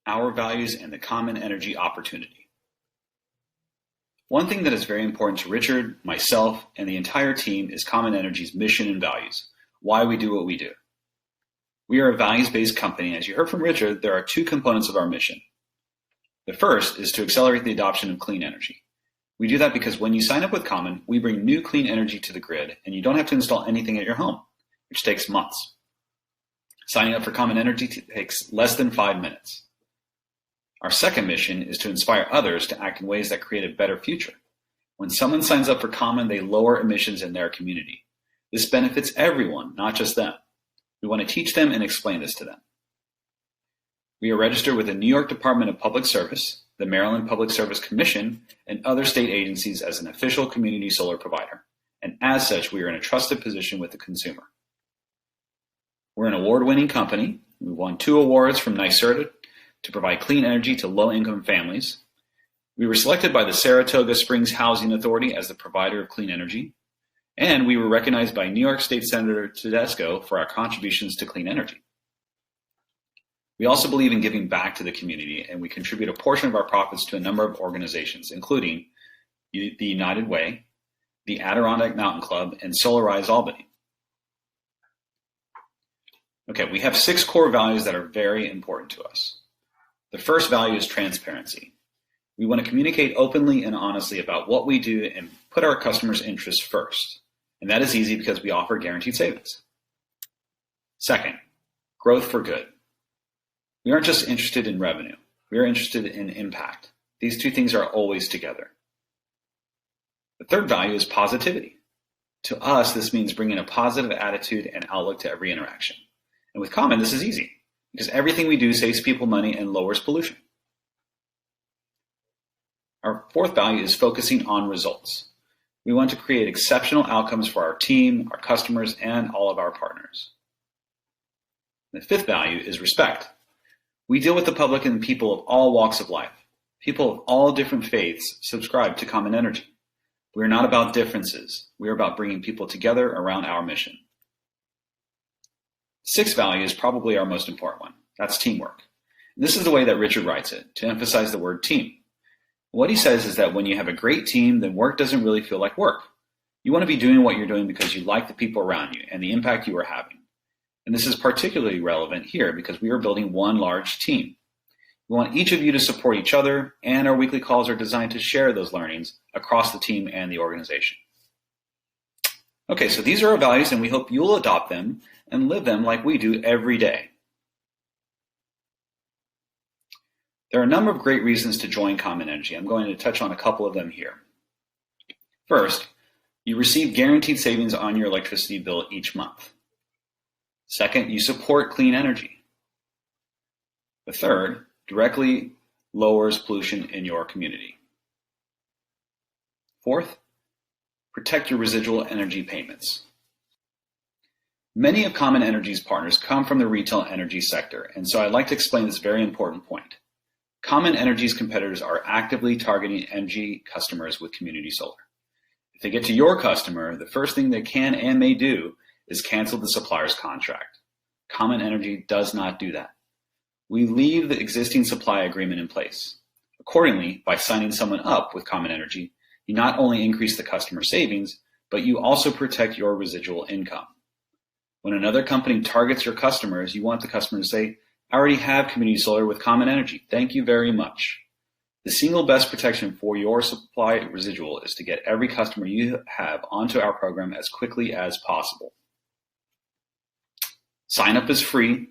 our values, and the common energy opportunity. One thing that is very important to Richard, myself, and the entire team is Common Energy's mission and values, why we do what we do. We are a values-based company. As you heard from Richard, there are two components of our mission. The first is to accelerate the adoption of clean energy. We do that because when you sign up with Common, we bring new clean energy to the grid, and you don't have to install anything at your home, which takes months. Signing up for Common Energy takes less than 5 minutes. Our second mission is to inspire others to act in ways that create a better future. When someone signs up for Common, they lower emissions in their community. This benefits everyone, not just them. We want to teach them and explain this to them. We are registered with the New York Department of Public Service, the Maryland Public Service Commission, and other state agencies as an official community solar provider. And as such, we are in a trusted position with the consumer. We're an award-winning company. We won 2 awards from NYSERDA to provide clean energy to low-income families. We were selected by the Saratoga Springs Housing Authority as the provider of clean energy. And we were recognized by New York State Senator Tedesco for our contributions to clean energy. We also believe in giving back to the community, and we contribute a portion of our profits to a number of organizations, including the United Way, the Adirondack Mountain Club, and Solarize Albany. Okay, we have 6 core values that are very important to us. The first value is transparency. We want to communicate openly and honestly about what we do and put our customers' interests first. And that is easy because we offer guaranteed savings. Second, growth for good. We aren't just interested in revenue. We are interested in impact. These 2 things are always together. The third value is positivity. To us, this means bringing a positive attitude and outlook to every interaction. And with Common, this is easy because everything we do saves people money and lowers pollution. Our fourth value is focusing on results. We want to create exceptional outcomes for our team, our customers, and all of our partners. The fifth value is respect. We deal with the public and people of all walks of life. People of all different faiths subscribe to Common Energy. We are not about differences. We are about bringing people together around our mission. Sixth value is probably our most important one. That's teamwork. And this is the way that Richard writes it, to emphasize the word team. What he says is that when you have a great team, then work doesn't really feel like work. You want to be doing what you're doing because you like the people around you and the impact you are having. And this is particularly relevant here because we are building one large team. We want each of you to support each other, and our weekly calls are designed to share those learnings across the team and the organization. Okay, so these are our values, and we hope you'll adopt them and live them like we do every day. There are a number of great reasons to join Common Energy. I'm going to touch on a couple of them here. First, you receive guaranteed savings on your electricity bill each month. Second, you support clean energy. The third, directly lowers pollution in your community. Fourth, protect your residual energy payments. Many of Common Energy's partners come from the retail energy sector, and so I'd like to explain this very important point. Common Energy's competitors are actively targeting energy customers with community solar. If they get to your customer, the first thing they can and may do is cancel the supplier's contract. Common Energy does not do that. We leave the existing supply agreement in place. Accordingly, by signing someone up with Common Energy, you not only increase the customer savings, but you also protect your residual income. When another company targets your customers, you want the customer to say, I already have community solar with Common Energy. Thank you very much. The single best protection for your supply residual is to get every customer you have onto our program as quickly as possible. Sign up is free.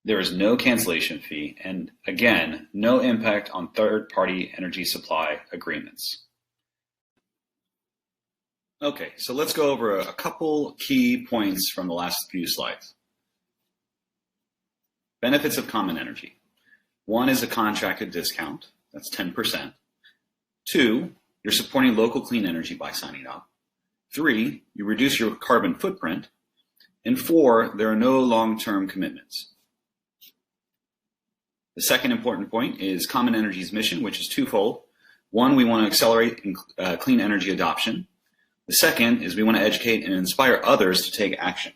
There is no cancellation fee, and again, no impact on third-party energy supply agreements. Okay, so let's go over a couple key points from the last few slides. Benefits of Common Energy. 1 is a contracted discount, that's 10%. 2, you're supporting local clean energy by signing up. 3, you reduce your carbon footprint. And 4, there are no long-term commitments. The second important point is Common Energy's mission, which is twofold. 1, we want to accelerate clean energy adoption. The second is we want to educate and inspire others to take action.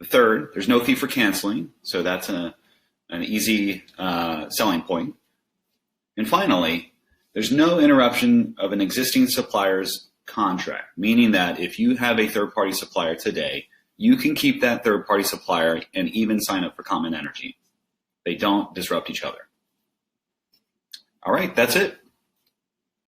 The third, there's no fee for canceling, so that's an easy selling point. And finally, there's no interruption of an existing supplier's contract, meaning that if you have a third-party supplier today, you can keep that third-party supplier and even sign up for Common Energy. They don't disrupt each other. All right, that's it.